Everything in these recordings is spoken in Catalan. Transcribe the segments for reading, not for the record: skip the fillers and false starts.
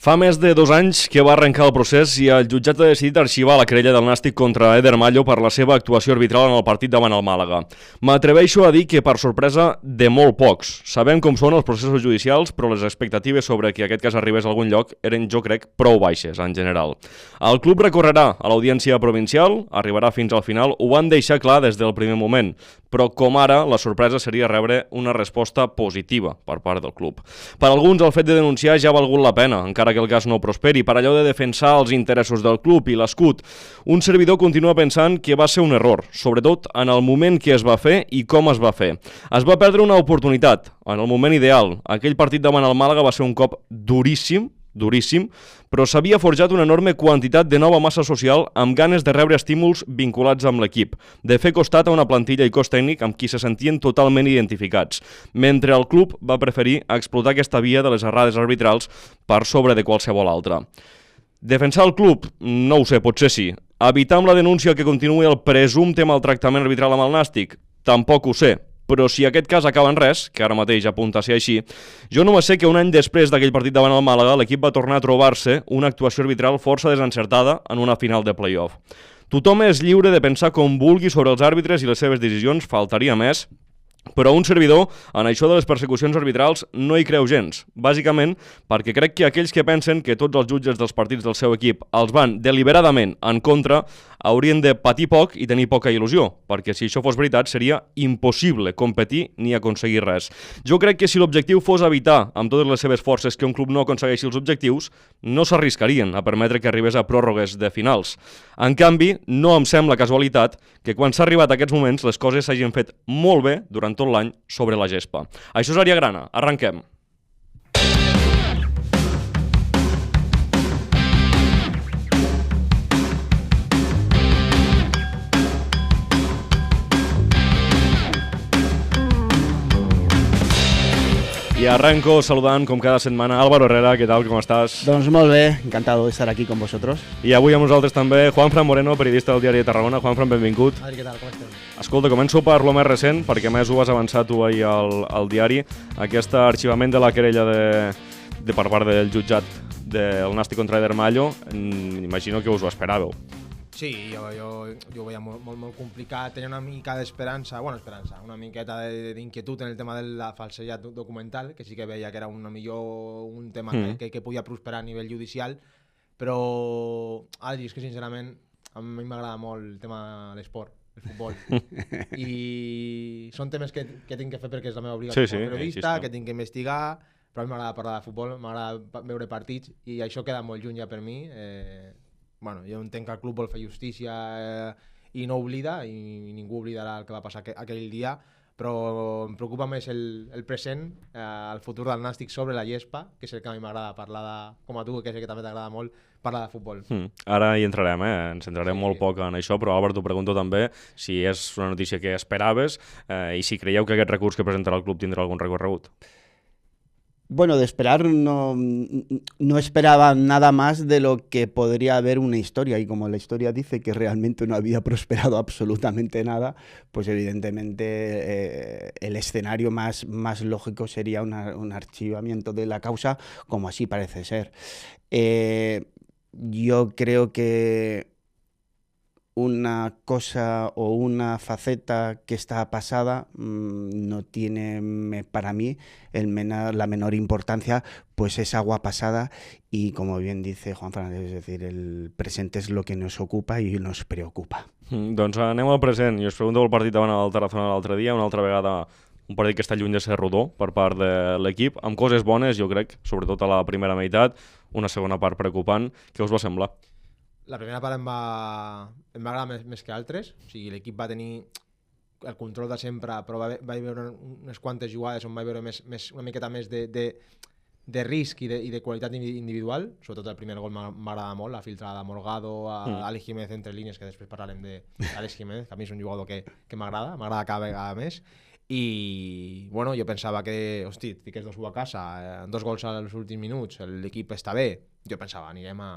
Fa més de 2 anys que va arrencar el procés i el jutjat ha decidit arxivar la querella del Nàstic contra Eder Mallo per la seva actuació arbitral en el partit davant el Màlaga. M'atreveixo a dir que per sorpresa de molt pocs. Sabem com són els processos judicials, però les expectatives sobre que aquest cas arribés a algun lloc eren, jo crec, prou baixes en general. El club recorrerà a l'audiència provincial, arribarà fins al final, ho van deixar clar des del primer moment, però com ara la sorpresa seria rebre una resposta positiva per part del club. Per alguns el fet de denunciar ja ha valgut la pena, encara que el cas no prosperi, per allò de defensar els interessos del club i l'escut. Un servidor continua pensant que va ser un error, sobretot en el moment que es va fer i com es va fer. Es va perdre una oportunitat, en el moment ideal. Aquell partit davant el Màlaga va ser un cop duríssim, però s'havia forjat una enorme quantitat de nova massa social amb ganes de rebre estímuls vinculats amb l'equip, de fer costat a una plantilla i cos tècnic amb qui se sentien totalment identificats, mentre el club va preferir explotar aquesta via de les errades arbitrals per sobre de qualsevol altra. Defensar el club? No ho sé, potser sí. Evitar amb la denúncia que continuï el presumpte maltractament arbitral amb el Nàstic? Tampoc ho sé. Però si aquest cas acaba en res, que ara mateix apunta a ser així, jo només sé que un any després d'aquell partit davant el Màlaga, l'equip va tornar a trobar-se una actuació arbitral força desencertada en una final de play-off. Tothom és lliure de pensar com vulgui sobre els àrbitres i les seves decisions, faltaria més, però un servidor, en això de les persecucions arbitrals, no hi creu gens. Bàsicament, perquè crec que aquells que pensen que tots els jutges dels partits del seu equip els van deliberadament en contra, haurien de patir poc i tenir poca il·lusió, perquè si això fos veritat seria impossible competir ni aconseguir res. Jo crec que si l'objectiu fos evitar amb totes les seves forces que un club no aconsegueixi els objectius, no s'arriscarien a permetre que arribés a pròrrogues de finals. En canvi, no em sembla casualitat que quan s'ha arribat a aquests moments les coses s'hagin fet molt bé durant tot l'any sobre la gespa. Això és Àrea Grana. Arrenquem. I arranco saludant, com cada setmana, Álvaro Herrera. ¿Qué tal? ¿Cómo estás? Doncs molt bé, encantado de estar aquí con vosotros. I avui amb nosaltres també Juanfran Moreno, periodista del Diari de Tarragona. Juanfran, benvingut. Adri, què tal? Com estem? Escolta, començo per lo més recent, perquè a més ho has avançat tu ahir al diari, aquest arxivament de la querella de per part del jutjat del Nàstic contra Eder Mallo. Imagino que us ho esperàveu. Sí, jo ho veia molt complicat, tenia una mica d'esperança, una miqueta d'inquietud en el tema de la falsedat documental, que sí que veia que era un tema que podia prosperar a nivell judicial, però, Adri, és que sincerament a mi m'agrada molt el tema de l'esport, el futbol, i són temes que tinc que fer perquè és la meva obligació com a periodista, que tinc que investigar, però a mi m'agrada parlar de futbol, m'agrada veure partits, i això queda molt lluny ja per mi. Jo entenc que el club vol fer justícia i no oblida, i ningú oblidarà el que va passar aquell dia, però em preocupa més el present, el futur del Nàstic sobre la gespa, que és el que a mi m'agrada parlar com a tu, que sé que també t'agrada molt parlar de futbol. Ara hi entrarem, ens centrarem molt poc en això, però Álvaro, t'ho pregunto també si és una notícia que esperaves i si creieu que aquest recurs que presentarà el club tindrà algun recorregut. Bueno, de esperar no esperaba nada más de lo que podría haber una historia, y como la historia dice que realmente no había prosperado absolutamente nada, pues evidentemente el escenario más lógico sería un archivamiento de la causa, como así parece ser. Yo creo que una cosa o una faceta que está pasada no tiene para mí la menor importancia, pues es agua pasada y, como bien dice Juan Fernández, es decir, el presente es lo que nos ocupa y nos preocupa. Doncs anem al present i us pregunto el partit davant el Tarazona l'altre dia, una altra vegada un partit que està lluny de ser rodó per part de l'equip, amb coses bones, jo crec, sobretot a la primera meitat, una segona part preocupant. Què us va semblar? La primera part em va agradar més que altres, o sigui, l'equip va tenir el control de sempre, però vaig veure unes quantes jugades on vaig veure una miqueta més de risc i de qualitat individual, sobretot el primer gol m'agrada molt, la filtrada de Morgado, Àlex Jiménez entre línies, que després parlarem d'Àlex Jiménez, que a mi és un jugador que m'agrada cada vegada més, i bueno, jo pensava que, hosti, et fiques 2-1 a casa, 2 gols als últims minuts, l'equip està bé, jo pensava, anirem a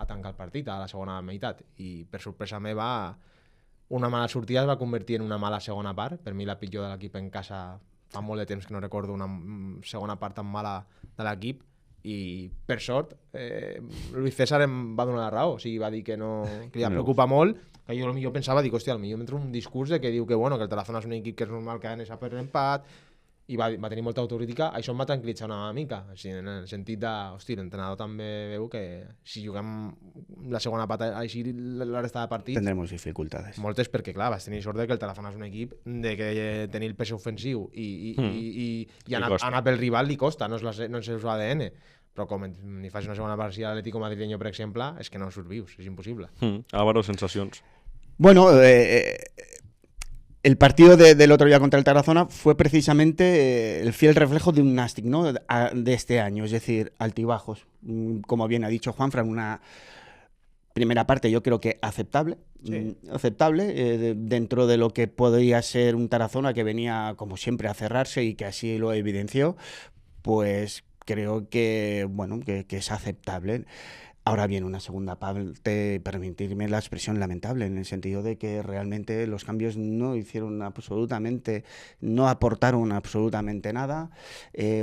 tancar el partit a la segona meitat, i per sorpresa meva una mala sortida es va convertir en una mala segona part. Per mi la pitjor de l'equip en casa fa molt de temps que no recordo una segona part tan mala de l'equip, i per sort Luis César em va donar la raó, o sigui, va dir que li preocupa molt, que jo potser pensava, dic, hòstia, potser m'entra un discurs de que diu que, bueno, que el Tarazona és un equip que és normal que anés a per l'empat, i va tenir molta autocrítica. Això em va tranquil·litzar una mica, així, en el sentit de, hosti, l'entrenador també veu que si juguem la segona part així la resta de partits tendremos dificultades. Moltes, perquè clar, vas tenir sort de que el Tarazona és un equip de que tenir el pes ofensiu i anar pel rival li costa, no és el seu ADN. Però com ni fas una segona part si l'Atlético madrileño, per exemple, és que no survius, és impossible. Álvaro, sensacions. Bueno, el partido del otro día contra el Tarazona fue precisamente el fiel reflejo de un Nastic, ¿no? De este año, es decir, altibajos. Como bien ha dicho Juanfran, una primera parte yo creo que aceptable, dentro de lo que podría ser un Tarazona que venía como siempre a cerrarse y que así lo evidenció, pues creo que, bueno, que es aceptable. Ahora bien, una segunda parte, permitirme la expresión lamentable, en el sentido de que realmente los cambios no aportaron absolutamente nada.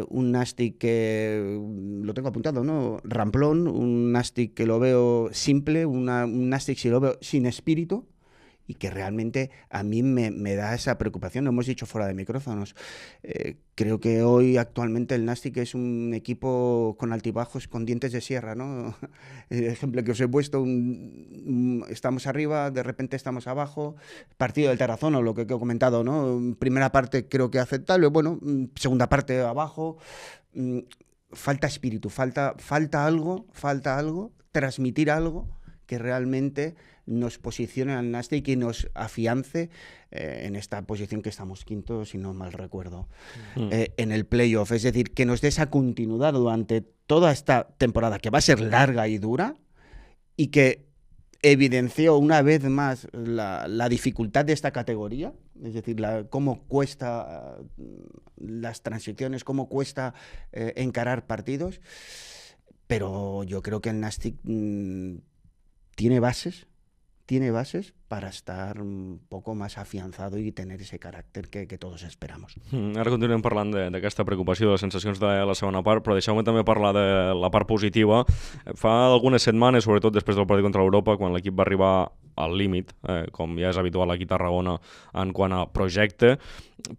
Un Nastic que, lo tengo apuntado, ¿no? Ramplón, un Nastic que lo veo simple, un Nastic si lo veo sin espíritu, y que realmente a mí me da esa preocupación. Lo hemos dicho fuera de micrófonos. Creo que hoy actualmente el Nastic es un equipo con altibajos, con dientes de sierra, ¿no? El ejemplo que os he puesto, estamos arriba, de repente estamos abajo. Partido del Tarazona, lo que he comentado, ¿no? Primera parte creo que aceptable, bueno, segunda parte abajo. Falta espíritu, falta algo, transmitir algo que realmente nos posicione al Nastic y nos afiance en esta posición que estamos quinto, si no mal recuerdo, en el playoff. Es decir, que nos dé esa continuidad durante toda esta temporada, que va a ser larga y dura, y que evidenció una vez más la dificultad de esta categoría, es decir, cómo cuesta las transiciones, cómo cuesta encarar partidos. Pero yo creo que el Nastic tiene bases para estar un poco más afianzado i tener ese caràcter que todos esperamos. Ara continuem parlant d'aquesta preocupació, de les sensacions de la segona part, però deixeu-me també parlar de la part positiva. Fa algunes setmanes, sobretot després del partit contra l'Europa, quan l'equip va arribar al límit, com ja és habitual aquí a Tarragona en quant a projecte,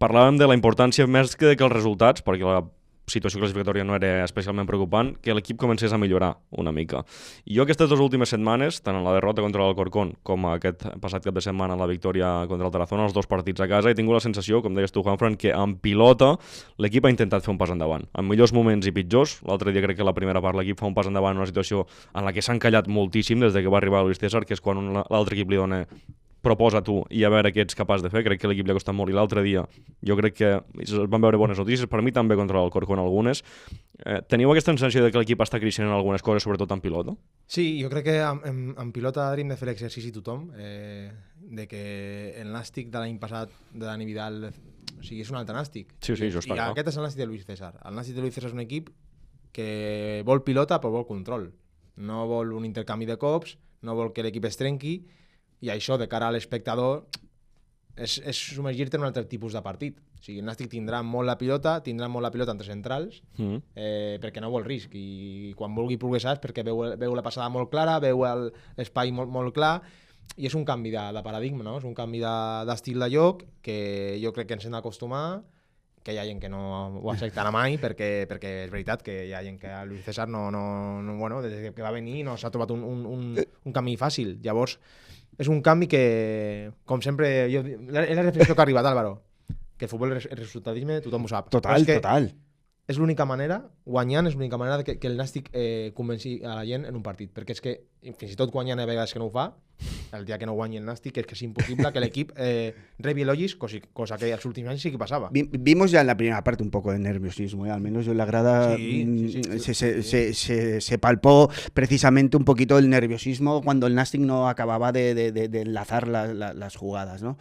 parlàvem de la importància més que els resultats, perquè la situació classificatòria no era especialment preocupant, que l'equip comencés a millorar una mica. I jo aquestes dues últimes setmanes, tant en la derrota contra l'Alcorcón com aquest passat cap de setmana en la victòria contra el Tarazona, els dos partits a casa, he tingut la sensació, com deies tu, Juanfran, que en pilota l'equip ha intentat fer un pas endavant. En millors moments i pitjors. L'altre dia crec que la primera part l'equip fa un pas endavant en una situació en la que s'ha encallat moltíssim des de que va arribar Luis César, que és quan l'altre equip li dona proposa tu i a veure què ets capaç de fer. Crec que l'equip li ha costat molt, i l'altre dia jo crec que es van veure bones notícies, per mi també contra l'Alcorcón algunes. Teniu aquesta sensació de que l'equip està creixent en algunes coses, sobretot en pilota? Sí, jo crec que en pilota hem de fer l'exercici tothom, de que el Nàstic de l'any passat de Dani Vidal, o sigui, és un altre Nàstic. Sí, això està clar. I aquest és el Nàstic de Luis César. El Nàstic de Luis César és un equip que vol pilota però vol control. No vol un intercanvi de cops, no vol que l'equip es trenqui, i això, de cara a l'espectador, és submergir-te en un altre tipus de partit. O sigui, el Nàstic tindrà molt la pilota entre centrals, perquè no vol risc, i quan vulgui progressar és perquè veu la passada molt clara, veu l'espai molt clar, i és un canvi de paradigma, no? És un canvi d'estil de joc que jo crec que ens hem d'acostumar, que hi ha gent que no ho acceptarà mai, perquè és veritat que hi ha gent que a Luis César bueno, des que va venir no s'ha trobat un camí fàcil. Llavors, és un canvi que, com sempre, és la reflexió que ha arribat, Álvaro, que el futbol, el resultadisme, tothom ho sap. Total. És l'única manera, guanyant és l'única manera que el Nàstic convenci a la gent en un partit, perquè és que, fins i tot guanyant a vegades que no ho fa, el dia que no guanyi el Nàstic és que és impossible que l'equip rebi elogis, cosa que als últims anys sí que passava. Vimos ya en la primera parte un poco de nerviosismo, al menos en la grada se palpó precisamente un poquito el nerviosismo cuando el Nàstic no acababa de enlazar las jugadas, ¿no?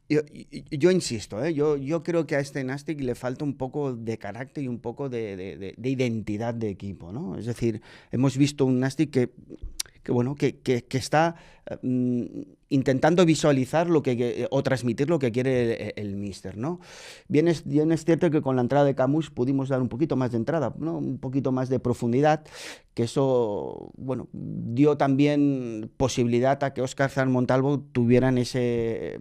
Yo insisto, yo creo que a este Nàstic le falta un poco de carácter y un poco de identidad de equipo, ¿no? Es decir, hemos visto un Nàstic que que está intentando visualizar o transmitir lo que quiere el míster, ¿no? Bien es cierto que con la entrada de Camus pudimos dar un poquito más de entrada, ¿no? Un poquito más de profundidad, que eso, bueno, dio también posibilidad a que Óscar Zan Montalvo tuvieran ese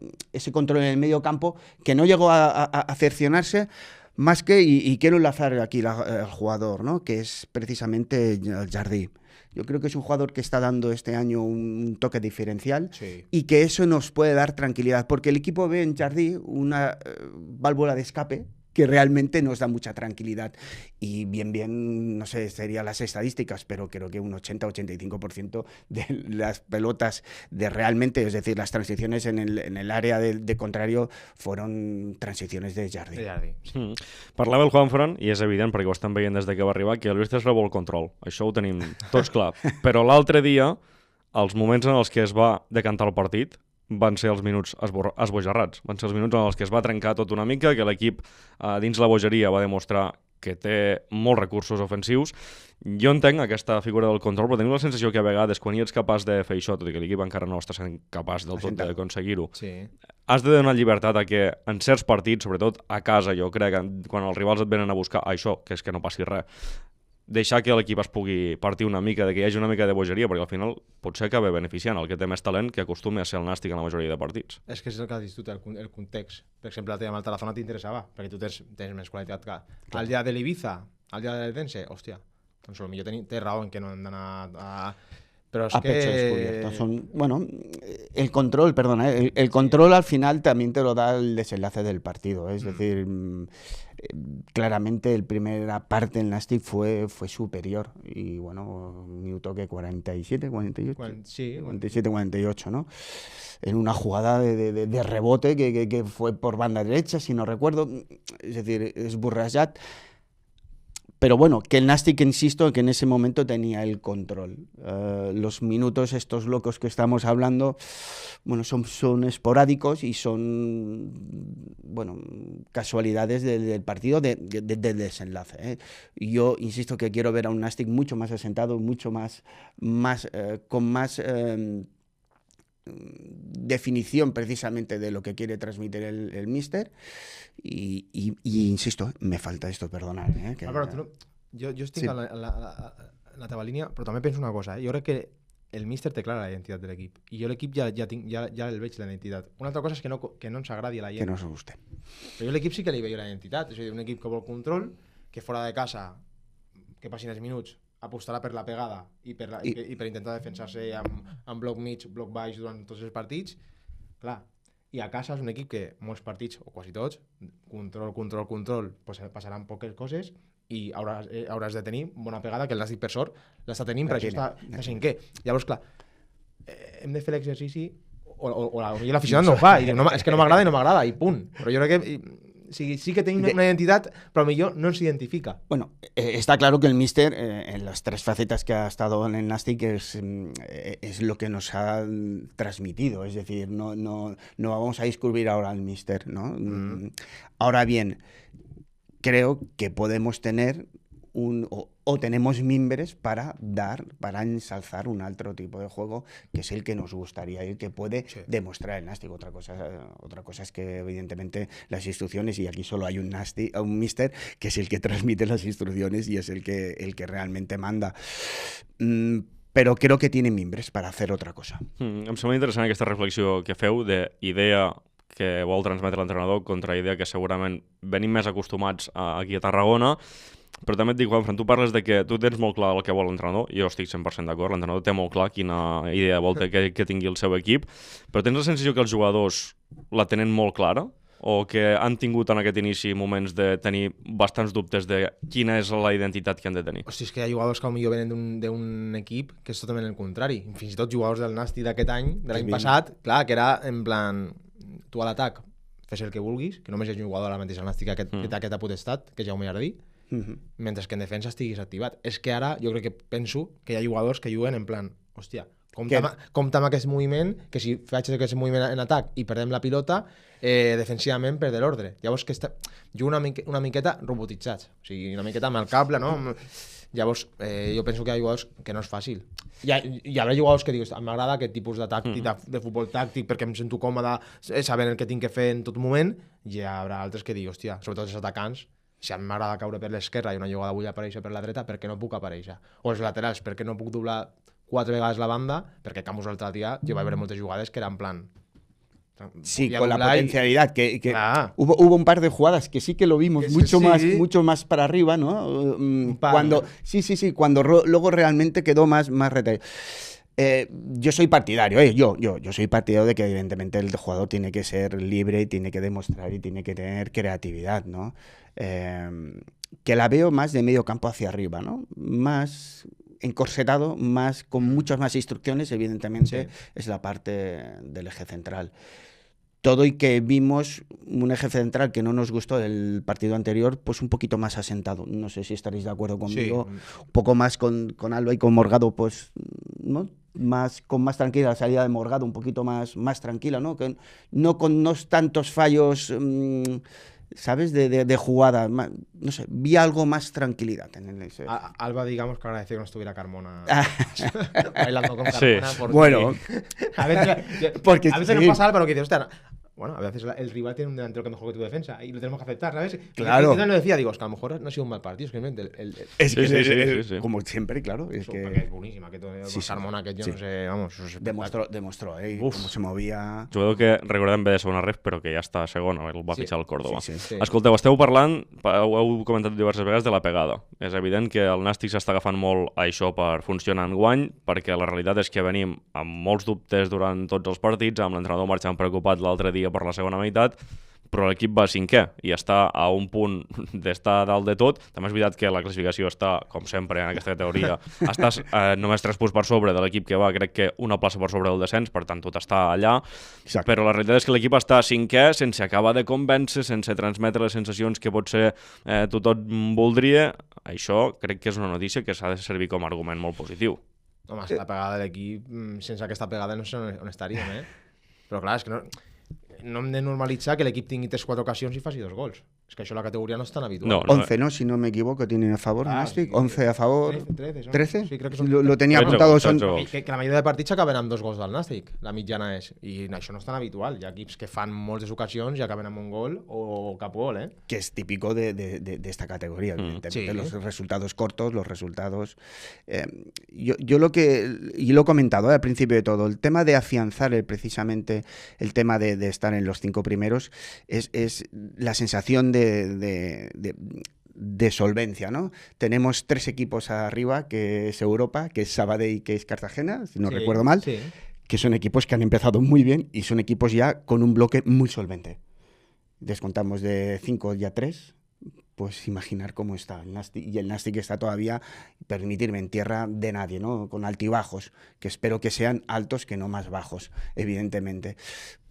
control en el medio campo, que no llegó a cercionarse, más que, y quiero enlazar aquí al jugador, ¿no? Que es precisamente el Jardí. Yo creo que es un jugador que está dando este año un toque diferencial, sí, y que eso nos puede dar tranquilidad, porque el equipo ve en Jardí una válvula de escape que realmente nos da mucha tranquilidad. Y bien, no sé, serían las estadísticas, pero creo que un 80-85% de las pelotas de realmente, es decir, las transiciones en el área de contrario, fueron transiciones de Jardí. Parlava el Juanfran, i és evident, perquè ho estan veient des de que va arribar, que el Luis es rebó el control. Això ho tenim tots clar. Però l'altre dia, els moments en els que es va decantar el partit, van ser els minuts esbojarrats. Van ser els minuts en els que es va trencar tot una mica, que l'equip dins la bogeria va demostrar que té molts recursos ofensius. Jo entenc aquesta figura del control, però tinc la sensació que a vegades, quan ets capaç de fer això, tot i que l'equip encara no està sent capaç del tot d'aconseguir-ho, sí, has de donar llibertat a que en certs partits, sobretot a casa, jo crec, quan els rivals et venen a buscar això, que és que no passi res, deixar que l'equip es pugui partir una mica, que hi hagi una mica de bogeria, perquè al final potser acaba beneficiant el que té més talent, que acostuma a ser el Nàstic en la majoria de partits. És que és el que has dit tu, el context. Per exemple, el tema del Tarazona t'interessava, perquè tu tens més qualitat que... El dia de l'Ibiza, el dia de l'Edense, hòstia, doncs potser té raó en que no hem d'anar a... Pero es a pecho descubierto. Bueno, el control, perdona, el control al final también te lo da el desenlace del partido. Es decir, claramente la primera parte en Nàstic fue superior. Y bueno, minuto que 47, 48. Sí, 47, 48, ¿no? En una jugada de rebote que fue por banda derecha, si no recuerdo. Es decir, es Burrasjat. Pero bueno, que el Nàstic, insisto, que en ese momento tenía el control. Los minutos estos locos que estamos hablando, bueno, son esporádicos y son, bueno, casualidades del partido, del desenlace. Yo insisto que quiero ver a un Nàstic mucho más asentado, mucho más con más definición precisamente de lo que quiere transmitir el míster y insisto, me falta esto, perdonad. Álvaro, jo estic en la teva línia, però també penso una cosa, jo crec que el míster té clara la identitat de l'equip i jo l'equip ja el veig la identitat. Una altra cosa és que no ens agradi a la gent. Que no us guste. Però jo l'equip sí que li veig la identitat, és a dir, un equip que vol control, que fora de casa, que passin els minuts, apostarà per la pegada i per intentar defensar-se amb bloc mig, bloc baix durant tots els partits. Clar, i a casa és un equip que molts partits, o quasi tots, control, pues passaran poques coses i hauràs de tenir bona pegada, que el Nàstic per sort l'està tenint, per això està cinquè. Llavors, clar, hem de fer l'exercici o l'aficionat no ho fa, i diu, és que no m'agrada i no m'agrada, i punt. Però jo crec que sí que tenim una identidad, pero a mí no se identifica. Bueno, está claro que el míster, en las tres facetas que ha estado en el Nàstic, es lo que nos ha transmitido. Es decir, no vamos a discutir ahora al míster, ¿no? Ahora bien, creo que podemos tener o tenemos mimbres para ensalzar un otro tipo de juego que es el que nos gustaría y que puede demostrar el Nàstic. Otra cosa es que evidentemente las instrucciones, y aquí solo hay un míster que es el que transmite las instrucciones y es el que realmente manda. Però creo que tiene mimbres para hacer otra cosa. Em sembla interessant aquesta reflexió que feu d'idea que vol transmetre l'entrenador contra idea que segurament venim més acostumats aquí a Tarragona. Però també et dic, Juanfran, tu parles de que tu tens molt clar el que vol l'entrenador, jo estic 100% d'acord, l'entrenador té molt clar quina idea vol que tingui el seu equip, però tens la sensació que els jugadors la tenen molt clara o que han tingut en aquest inici moments de tenir bastants dubtes de quina és la identitat que han de tenir? Hosti, és que hi ha jugadors que potser venen d'un equip que és totalment el contrari, fins i tot jugadors del Nàstic d'aquest any, de l'any passat, clar, que era en plan, tu a l'atac fes el que vulguis, que només hi ha un jugador ara mateix al Nàstic que té aquesta potestat, que és Jaume Jardí, mentre que en defensa estiguis activat. És que ara jo crec que penso que hi ha jugadors que juguen en plan, hòstia, compta amb aquest moviment, que si faig aquest moviment en atac i perdem la pilota, defensivament perdre l'ordre. Llavors que juguen una miqueta robotitzats, o sigui, una miqueta amb el cable, no? Llavors, jo penso que hi ha jugadors que no és fàcil. Hi haurà jugadors que dius, m'agrada aquest tipus de tàctic, de futbol tàctic, perquè em sento còmode sabent el que tinc que fer en tot moment, i hi haurà altres que dic, hòstia, sobretot els atacants, si a mi m'agrada caure per l'esquerra i una jugada vull aparèixer per la dreta, per què no puc aparèixer? O els laterals, per què no puc doblar 4 vegades la banda? Perquè Campos l'altre dia jo vaig veure moltes jugades que eren en plan... Sí, con la potencialidad, que hubo un par de jugadas que sí que lo vimos mucho más para arriba, ¿no? Cuando luego realmente quedó más retallado. Yo soy partidario, yo soy partidario de que evidentemente el jugador tiene que ser libre y tiene que demostrar y tiene que tener creatividad, ¿no? Que la veo más de medio campo hacia arriba, ¿no? Más encorsetado, con muchas más instrucciones, evidentemente, es la parte del eje central. Todo y que vimos un eje central que no nos gustó del partido anterior, pues un poquito más asentado. No sé si estaréis de acuerdo conmigo. Sí. Un poco más con Alba y con Morgado, pues, ¿no? Con más tranquila la salida de Morgado, un poquito más tranquila, ¿no? Que no con tantos fallos... ¿sabes? De jugada. No sé, vi algo más tranquilidad en ese. Alba, digamos que agradece que no estuviera Carmona bailando con Carmona. Sí. Bueno, a veces nos pasa algo que dice, hostia, bueno, a veces el rival tiene un delantero que es mejor que tu defensa y lo tenemos que aceptar, ¿sabes? Claro. Y yo no decía, digo, es que a lo mejor no ha sido un mal partido, es que sí. Como siempre, claro. Es buenísima, que Carmona, que yo no sé, vamos... Demostró cómo se movia... Jugador que recordem bé de segona ref, però que ja està a segona, el va fitxar el Córdoba. Sí. Escolteu, esteu parlant, ho heu comentat diverses vegades, de la pegada. És evident que el Nàstic s'està agafant molt a això per funcionar enguany, perquè la realitat és que venim amb molts dubtes durant tots els partits, amb l'entrenador marxant preocupat l'altre dia per la segona meitat, però l'equip va cinquè i està a un punt d'estar dalt de tot. També és veritat que la classificació està, com sempre en aquesta categoria, estàs només 3 punts per sobre de l'equip que va, crec que una plaça per sobre del descens, per tant tot està allà. Exacte. Però la realitat és que l'equip està cinquè sense acabar de convèncer, sense transmetre les sensacions que potser tothom voldria. Això crec que és una notícia que s'ha de servir com a argument molt positiu. Home, la pegada de l'equip, sense aquesta pegada no sé on estaríem, Però clar, és que no hem de normalitzar que l'equip tingui 3-4 ocasions i faci 2 gols. És que això a la categoria no és tan habitual. No, 11, ¿no? Si no me equivoco, tienen a favor Nàstic. 11 a favor. 13? Sí, crec que són... Lo tenía apuntado. Que la majoria de partits acaben amb 2 gols del Nàstic. La mitjana és. I això no és tan habitual. Hi ha equips que fan moltes ocasions i acaben amb un gol o cap gol, Que es típico de esta categoría, evidentemente. Sí. Los resultados cortos, los resultados... yo lo que... Y lo he comentado al principio de todo, el tema de afianzar precisamente el tema de estar en los 5 primeros es la sensación de solvencia, ¿no? Tenemos 3 equipos arriba, que es Europa, que es Sabadell y que es Cartagena, si no recuerdo mal, que son equipos que han empezado muy bien y son equipos ya con un bloque muy solvente. Descontamos de 5 ya 3, pues imaginar cómo está el Nàstic, y el Nàstic está todavía, permitirme, en tierra de nadie, ¿no? Con altibajos, que espero que sean altos que no más bajos, evidentemente.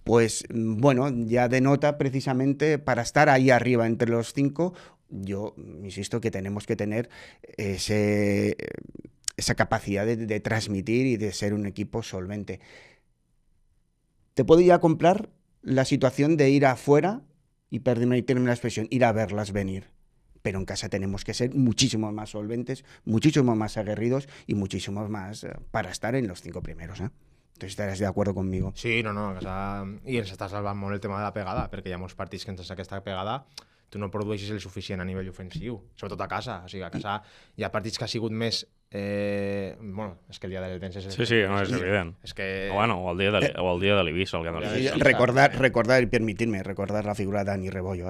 Pues bueno, ya denota precisamente para estar ahí arriba entre los 5, yo insisto que tenemos que tener esa capacidad de transmitir y de ser un equipo solvente. Te puedo ya comprar la situación de ir afuera y permitirme la expresión, ir a verlas venir. Pero en casa tenemos que ser muchísimo más solventes, muchísimo más aguerridos y muchísimo más para estar en los 5 primeros, Entonces estaràs d'acord conmigo. Sí, no, a casa... I ens està salvant molt el tema de la pegada, perquè hi ha molts partits que ens aquesta pegada tu no produeixes el suficient a nivell ofensiu, sobretot a casa. O sigui, a casa hi ha partits que ha sigut més... bueno, és que el dia de l'Eldense... Sí, no, és evident. És que... Bueno, o el dia de l'Eivissa. Recordar, y permitirme, recordar la figura de Dani Rebollo,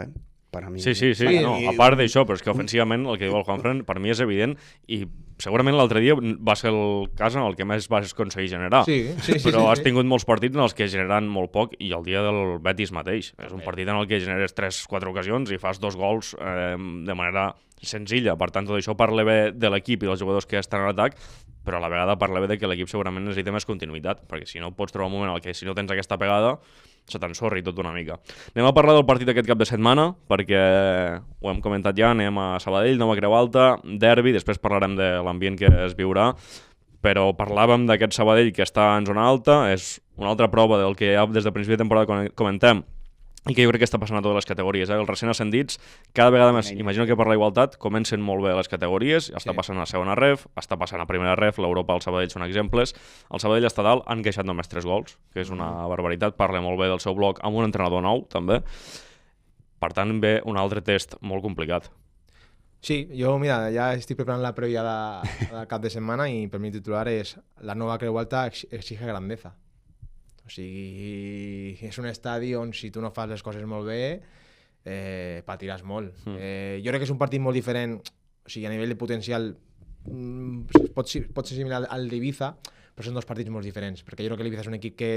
para mí. Sí, no, a part d'això, però és que ofensivament el que diu el Juanfran per mi és evident i segurament l'altre dia va ser el cas en el que més vas aconseguir generar. Però has tingut molts partits en els que generen molt poc i el dia del Betis mateix. És un partit en el que generes 3-4 ocasions i fas 2 gols de manera senzilla. Per tant, tot això parla bé de l'equip i dels jugadors que estan en atac, però a la vegada parla bé de que l'equip segurament necessita més continuïtat, perquè si no pots trobar un moment en què si no tens aquesta pegada se t'ensorri tot una mica. Anem a parlar del partit aquest cap de setmana, perquè ho hem comentat ja, anem a Sabadell, Nova Creu Alta, derbi, després parlarem de l'ambient que es viurà, però parlàvem d'aquest Sabadell que està en zona alta, és una altra prova del que ja des de principi de temporada comentem, i que jo crec que està passant a totes les categories. Els recent ascendits, cada vegada més, imagino que per la igualtat, comencen molt bé les categories, està passant a segona ref, està passant a primera ref, l'Europa, el Sabadell són exemples. El Sabadell està dalt, han queixat només 3 gols, que és una barbaritat, parla molt bé del seu bloc, amb un entrenador nou, també. Per tant, ve un altre test molt complicat. Sí, jo, mira, ja estic preparant la prèvia del cap de setmana i per mi titular és la nova Creu Alta exige grandeza. O sigui, és un estadi on si tu no fas les coses molt bé, patiràs molt. Jo crec que és un partit molt diferent, o sigui, a nivell de potencial pot ser similar al d'Ibiza, però són dos partits molt diferents, perquè jo crec que l'Ibiza és un equip que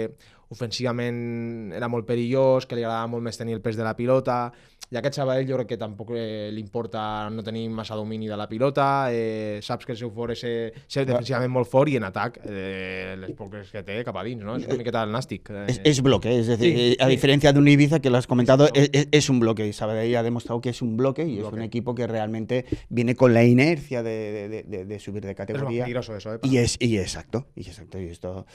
ofensivament era molt perillós, que li agradava molt més tenir el pes de la pilota, i aquest Sabadell jo crec que tampoc li importa no tenir massa domini de la pilota, saps que el seu fort és ser defensivament molt fort i en atac les poques que té cap a dins, ¿no? És una miqueta el Nàstic. Es bloque, es decir, a diferencia de un Ibiza que lo has comentado, es un bloque, y Sabadell ha demostrado que es un bloque y es un equipo que realmente viene con la inercia de subir de categoría. Es peligroso eso, Exacto, y esto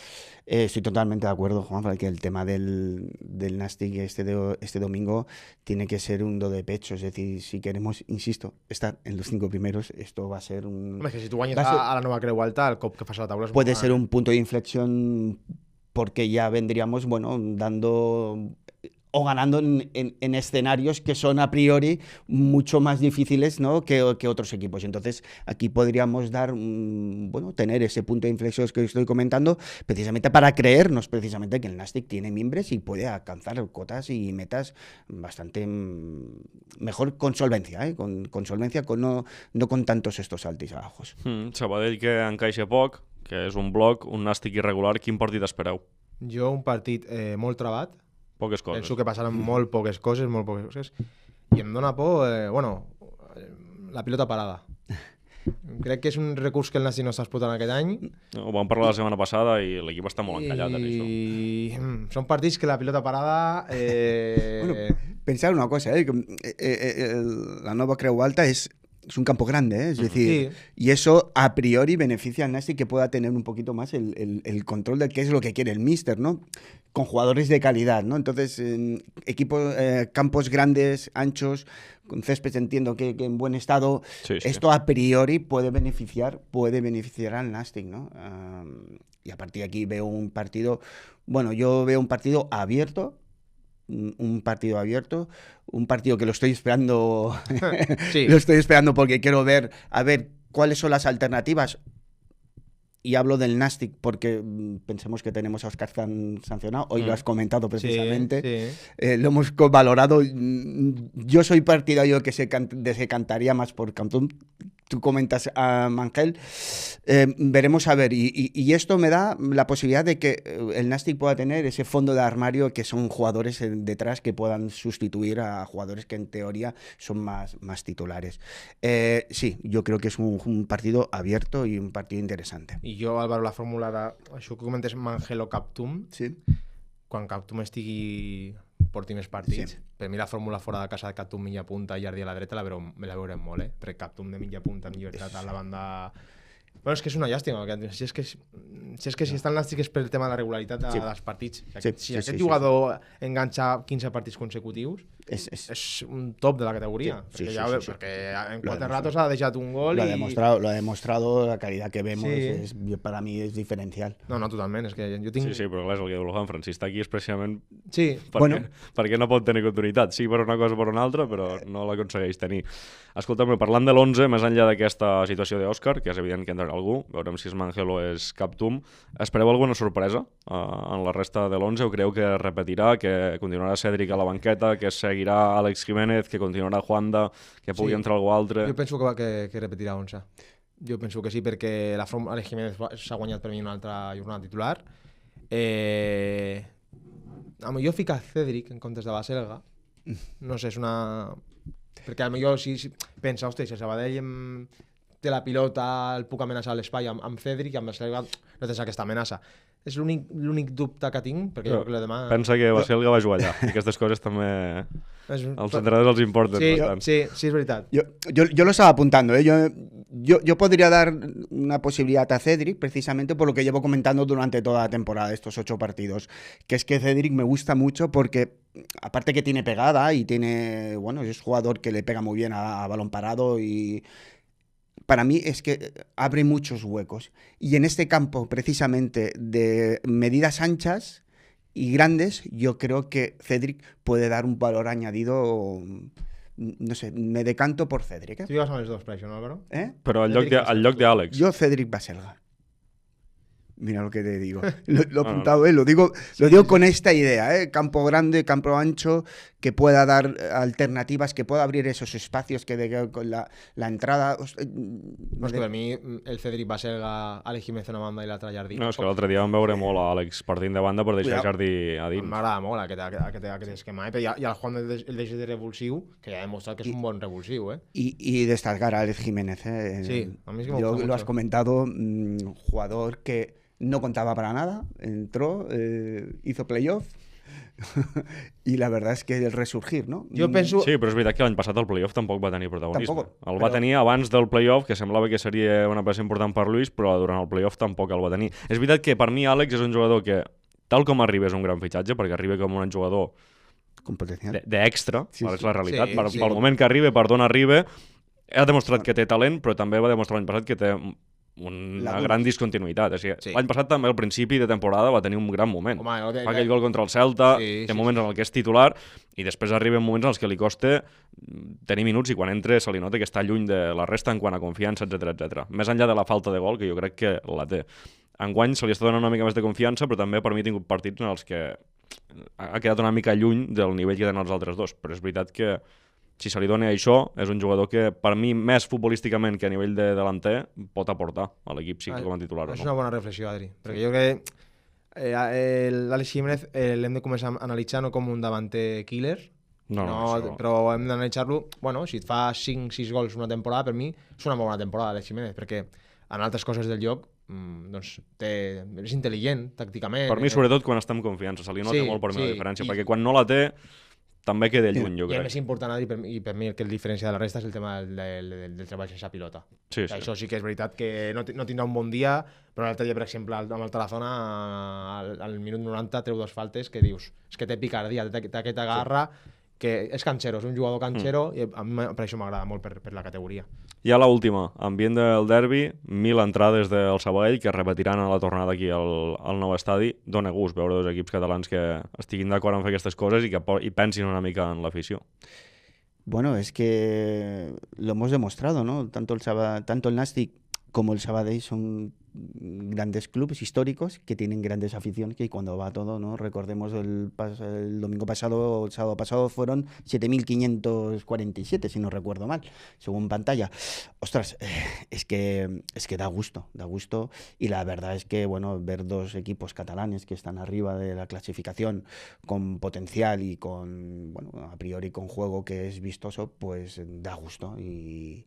estoy totalmente de acuerdo, Juan, porque el tema del Nàstic este domingo tiene que ser un do de pecho, es decir, si queremos, insisto, estar en los 5 primeros, esto va a ser un... Home, que si tu guanyes a la nova Creu Alta, el cop que fas a la taula és puede ser un punto de inflexión porque ya vendríamos, bueno, dando o ganando en escenarios que son a priori mucho más difíciles, ¿no? que otros equipos. Entonces, aquí podríamos dar, bueno, tener ese punto de inflexión que estoy comentando, precisamente para creernos precisamente que el Nàstic tiene mimbres y puede alcanzar cotas y metas bastante mejor con solvencia, con solvencia, no con tantos estos altos y bajos. Sabadell que encaixa poc, que és un bloc, un Nàstic irregular. Quin partit espereu? Jo un partit molt trabat. Poques coses. Penso que passaran molt poques coses, i em dóna por, la pilota parada. Crec que és un recurs que el Nàstic no està explotant aquest any. Ho vam parlar la setmana passada i l'equip està molt encallat. Són partits que la pilota parada... Bueno, pensar una cosa, la nova Creu Alta es un campo grande, es decir, sí. Y eso a priori beneficia al Nàstic que pueda tener un poquito más el control de qué es lo que quiere el míster, ¿no? Con jugadores de calidad, ¿no? Entonces, equipos, campos grandes, anchos, con césped entiendo que en buen estado, sí. Esto a priori puede beneficiar al Nàstic, ¿no? Y a partir de aquí veo un partido, bueno, yo veo un partido abierto, un partido que lo estoy esperando sí. Lo estoy esperando porque quiero ver cuáles son las alternativas, y hablo del Nàstic porque pensemos que tenemos a Óscar sancionado, hoy lo has comentado precisamente, sí. Lo hemos valorado. Yo soy partidario que se cantaría más por Cantón. Tú comentas a Mangel, veremos a ver, y esto me da la posibilidad de que el Nàstic pueda tener ese fondo de armario que son jugadores detrás que puedan sustituir a jugadores que en teoría son más titulares. Sí, yo creo que es un partido abierto y un partido interesante. I jo, Álvaro, la fórmula això que comentes Mangel o Captum, sí. Quan Captum estigui porti més partits. Sí. Per mi la fórmula fora de casa de Captum mitja punta i Jardí a la dreta me la veurem molt, perquè Captum de mitja punta amb llibertat a la banda... Bueno, és que és una llàstima, si està el Nàstic és pel tema de la regularitat dels partits. Si aquest jugador enganxa 15 partits consecutius, es un top de la categoría. Porque en 4 ratos ha dejado un gol. Lo ha demostrado, la calidad que vemos, para mí es diferencial. No, totalment. És que jo tinc... Sí, però clar, és el que diu el Juanfran. Si està aquí és precisament perquè no pot tenir continuïtat. Sí, per una cosa o per una altra, però no l'aconsegueix tenir. Escolta'm, parlant de l'11, més enllà d'aquesta situació d'Òscar, que és evident que entrarà algú, veurem si és Mangel o és Captum, espereu alguna sorpresa en la resta de l'11? O creu que es repetirà, que continuarà Cèdric a la banqueta, que seguirà Àlex Jiménez, que continuarà Juanda, que pugui entrar algú altre? Jo penso que repetirà 11. Jo penso que sí, perquè Àlex Jiménez s'ha guanyat per mi una altra jornada titular. Jo fico a Cèdric en comptes de Baselga. No sé, és una... Perquè potser si pensa, ostres, si el Sabadell té la pilota, el puc amenaçar a l'espai amb Cedric, i amb Baselga no tens aquesta amenaça. És l'únic dubte que tinc, perquè jo crec que demà... Pensa que Baselga va jugar allà, i aquestes coses també als entrenadors els importen bastant. Sí, es verdad. Yo lo estaba apuntando, ¿eh? Yo podría dar una posibilidad a Cedric precisamente por lo que llevo comentando durante toda la temporada, estos 8 partidos, que es que Cedric me gusta mucho porque, aparte que tiene pegada y tiene, bueno, es jugador que le pega muy bien a balón parado, y para mí es que abre muchos huecos. Y en este campo, precisamente, de medidas anchas y grandes, yo creo que Cedric puede dar un valor añadido. No sé, me decanto por Cedric. Tu digues amb els dos, per això, no, Álvaro? Però al lloc d'Àlex. Yo Cedric Baselga. Mira lo que te digo. Lo he apuntado, lo digo con esta idea, campo grande, campo ancho, que pueda dar alternativas, que pueda abrir esos espacios que con la entrada... No, és que per mi el Cedric Baselga, Àlex Jiménez a una banda i l'altre Jardí. No, és que l'altre dia vam veure molt a Àlex partint de banda per deixar Jardí a dins. M'agrada molt aquest esquema, però i el Juan el deixa de revulsiu, que ja ha demostrat que és un bon revulsiu. Y destacar a Àlex Jiménez. Sí, a mí es que me gusta mucho. Lo has comentado, jugador que no contaba para nada, entró, hizo playoff y la verdad es que el resurgir, ¿no? Jo penso... Sí, però és veritat que l'any passat el playoff tampoc va tenir protagonisme. Tampoc, va tenir abans del playoff, que semblava que seria una peça important per Luis, però durant el playoff tampoc el va tenir. És veritat que per mi Àlex és un jugador que, tal com arriba, és un gran fitxatge, perquè arriba com un jugador con potencial d'extra, és la realitat. Sí, pel moment que arriba, per d'on arriba, ha demostrat que té talent, però també va demostrar l'any passat que té una gran discontinuïtat. O sigui, l'any passat també al principi de temporada va tenir un gran moment. Fa aquell gol contra el Celta, té moments en què és titular, i després arriben moments en els que li costa tenir minuts, i quan entra se li nota que està lluny de la resta en quant a confiança, etc. Més enllà de la falta de gol, que jo crec que la té. Enguany se li està donant una mica més de confiança, però també per mi ha tingut partits en els que ha quedat una mica lluny del nivell que tenen els altres dos. Però és veritat que si se li dona això, és un jugador que, per mi, més futbolísticament que a nivell de delanter, pot aportar a l'equip, sí, com a titular. És una bona reflexió, Adri, perquè jo crec que l'Àlex Jiménez l'hem de començar a analitzar no com un davanter killer, però hem d'analitzar-lo, bueno, si et fa 5-6 gols una temporada, per mi és una bona temporada l'Àlex Jiménez, perquè en altres coses del joc doncs és intel·ligent, tàcticament. Per mi, sobretot, quan està amb confiança, se li nota molt per mi la diferència, perquè quan no la té també queda lluny, jo crec. I el més important, Adri, i per mi el que el diferencia de la resta és el tema del treball sense pilota. Sí. Això sí que és veritat que no tindrà un bon dia, però l'altre dia, per exemple, amb el Tarazona, al minut 90 treu 2 faltes que dius, és que té picardia, té aquesta garra, que és canxero, és un jugador canxero, i a mi per això m'agrada molt per la categoria. I a l'última, ambient del derbi, 1.000 entrades del Sabadell, que repetiran a la tornada aquí al nou estadi. Dóna gust veure dos equips catalans que estiguin d'acord en fer aquestes coses i que pensin una mica en l'afició. Bueno, es que lo hemos demostrado, ¿no? Tanto el Nàstic como el Sabadell son grandes clubes históricos que tienen grandes aficiones, que cuando va todo, ¿no? Recordemos el domingo pasado o el sábado pasado fueron 7.547, si no recuerdo mal, según pantalla. Ostras, es que da gusto, y la verdad es que, bueno, ver dos equipos catalanes que están arriba de la clasificación con potencial y con, bueno, a priori con juego que es vistoso, pues da gusto, y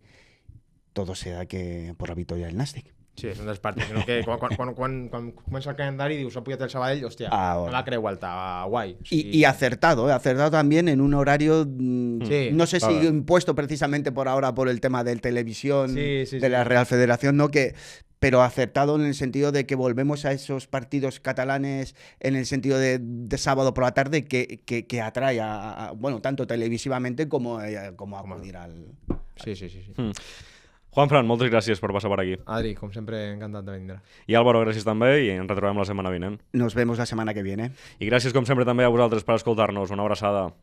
todo se da que por la victoria del Nàstic. Sí, és un dels partits, no? Que quan comença el calendari dius, ha pujat el Sabadell, hòstia, me la creu alta, guai. Y acertado también en un horario, no sé si impuesto precisamente por ahora por el tema de televisión, de la Real Federación, ¿no? Pero acertado en el sentido de que volvemos a esos partidos catalanes en el sentido de sábado por la tarde que atrae bueno, tanto televisivamente como acudir al... Sí. Juanfran, moltes gràcies per passar per aquí. Adri, com sempre, encantat de vindre. I Álvaro, gràcies també, i ens retrobem la setmana vinent. Nos vemos la semana que viene. I gràcies, com sempre, també a vosaltres per escoltar-nos. Una abraçada.